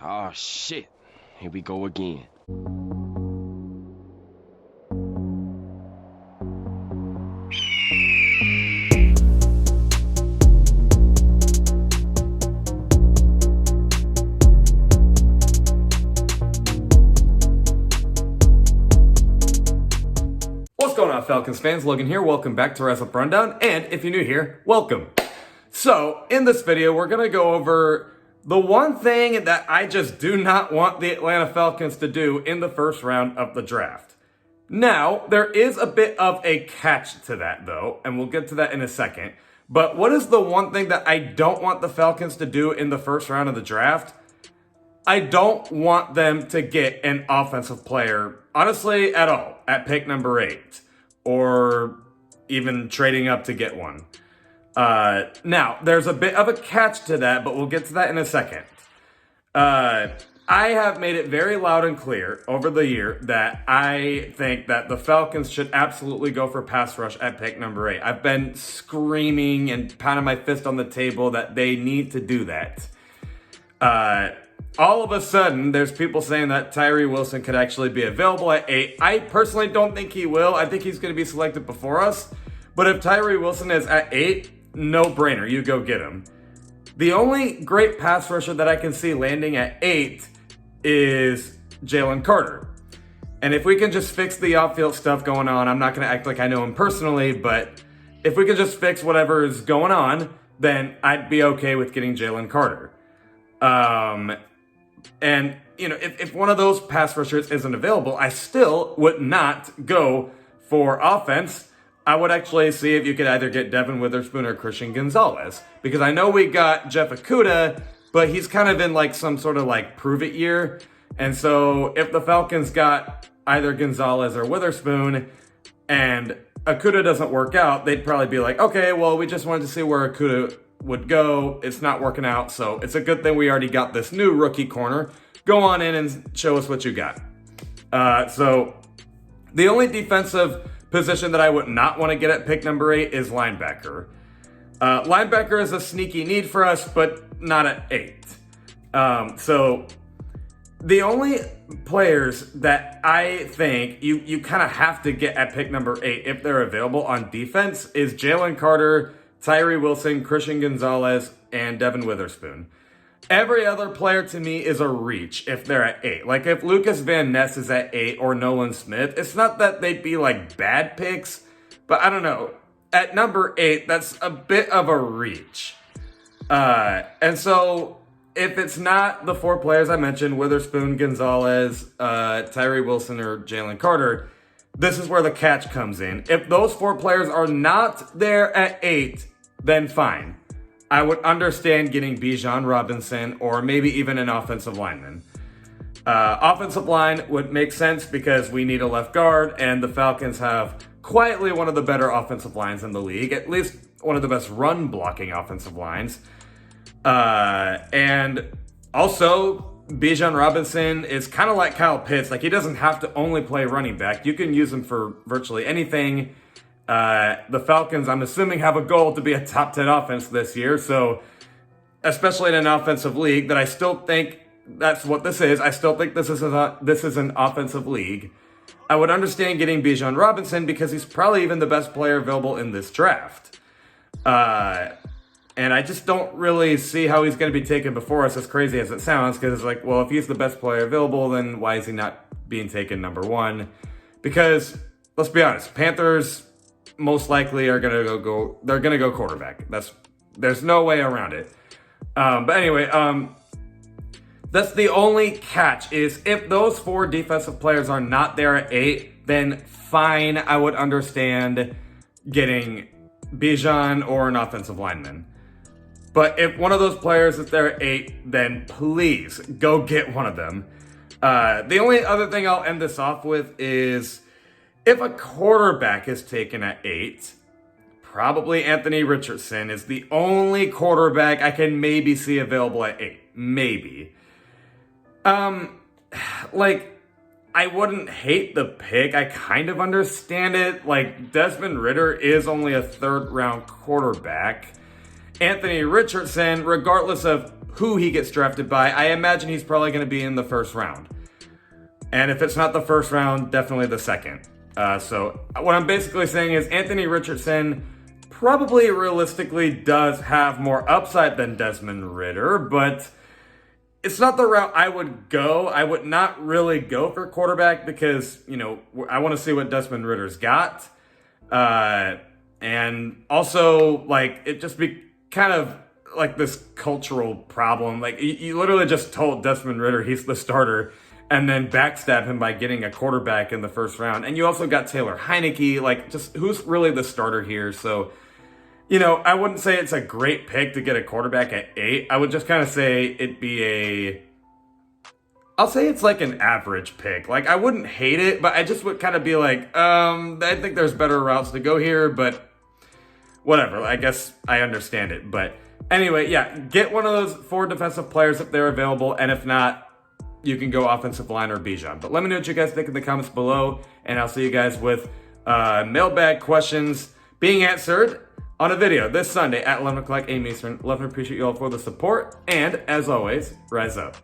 Oh shit. Here we go again. What's going on, Falcons fans? Logan here. Welcome back to Rise Up Rundown, and if you're new here, welcome. So, in this video, we're going to go over the one thing that I just do not want the Atlanta Falcons to do in the first round of the draft. Now, there is a bit of a catch to that, though, and we'll get to that in a second. But what is the one thing that I don't want the Falcons to do in the first round of the draft? I don't want them to get an offensive player, honestly, at all, at pick number 8, or even trading up to get one. Now, there's a bit of a catch to that, but we'll get to that in a second. I have made it very loud and clear over the year that I think that the Falcons should absolutely go for pass rush at pick number 8. I've been screaming and pounding my fist on the table that they need to do that. All of a sudden, there's people saying that Tyree Wilson could actually be available at 8. I personally don't think he will. I think he's going to be selected before us. But if Tyree Wilson is at 8, no brainer. You go get him. The only great pass rusher that I can see landing at 8 is Jalen Carter. And if we can just fix the off-field stuff going on, I'm not going to act like I know him personally, but if we can just fix whatever is going on, then I'd be okay with getting Jalen Carter. And, you know, if one of those pass rushers isn't available, I still would not go for offense. I would actually see if you could either get Devin Witherspoon or Christian Gonzalez. Because I know we got Jeff Okudah, but he's kind of in like some sort of like prove it year. And so if the Falcons got either Gonzalez or Witherspoon and Okudah doesn't work out, they'd probably be like, okay, well, we just wanted to see where Okudah would go. It's not working out, so it's a good thing we already got this new rookie corner. Go on in and show us what you got. So the only defensive position that I would not want to get at pick number 8 is linebacker. Linebacker is a sneaky need for us, but not at 8. So the only players that I think you kind of have to get at pick number 8 if they're available on defense is Jalen Carter, Tyree Wilson, Christian Gonzalez, and Devin Witherspoon. Every other player to me is a reach if they're at 8. Like if Lucas Van Ness is at 8 or Nolan Smith, it's not that they'd be like bad picks, but I don't know. At number 8, that's a bit of a reach. And so if it's not the 4 players I mentioned, Witherspoon, Gonzalez, Tyree Wilson, or Jalen Carter, this is where the catch comes in. If those 4 players are not there at 8, then fine. I would understand getting Bijan Robinson or maybe even an offensive lineman. Offensive line would make sense because we need a left guard, and the Falcons have quietly one of the better offensive lines in the league, at least one of the best run blocking offensive lines. And also, Bijan Robinson is kind of like Kyle Pitts. Like, he doesn't have to only play running back. You can use him for virtually anything. The Falcons, I'm assuming, have a goal to be a top 10 offense this year. So, especially in an offensive league, that I still think that's what this is. I still think this is an offensive league. I would understand getting Bijan Robinson because he's probably even the best player available in this draft. And I just don't really see how he's going to be taken before us, as crazy as it sounds, because it's like, well, if he's the best player available, then why is he not being taken number 1? Because, let's be honest, Panthers most likely are going to go quarterback. There's no way around it. But anyway, that's the only catch is if those 4 defensive players are not there at 8, then fine, I would understand getting Bijan or an offensive lineman. But if one of those players is there at 8, then please go get one of them. The only other thing I'll end this off with is if a quarterback is taken at 8, probably Anthony Richardson is the only quarterback I can maybe see available at 8. Maybe. Like, I wouldn't hate the pick. I kind of understand it. Like, Desmond Ridder is only a 3rd-round quarterback. Anthony Richardson, regardless of who he gets drafted by, I imagine he's probably going to be in the first round. And if it's not the first round, definitely the second. So what I'm basically saying is Anthony Richardson probably realistically does have more upside than Desmond Ridder, but it's not the route I would go. I would not really go for quarterback because, you know, I want to see what Desmond Ridder's got. And also, like, it just be kind of like this cultural problem. Like, you literally just told Desmond Ridder he's the starter and then backstab him by getting a quarterback in the first round. And you also got Taylor Heineke. Like, just who's really the starter here? So, you know, I wouldn't say it's a great pick to get a quarterback at 8. I would just kind of say it'd be I'll say it's like an average pick. Like, I wouldn't hate it, but I just would kind of be like, I think there's better routes to go here, but whatever. I guess I understand it. But anyway, yeah, get one of those 4 defensive players if they're available, and if not, you can go offensive line or Bijan. But let me know what you guys think in the comments below, and I'll see you guys with mailbag questions being answered on a video this Sunday at 11 o'clock a.m. Eastern. Love and appreciate you all for the support, and as always, rise up.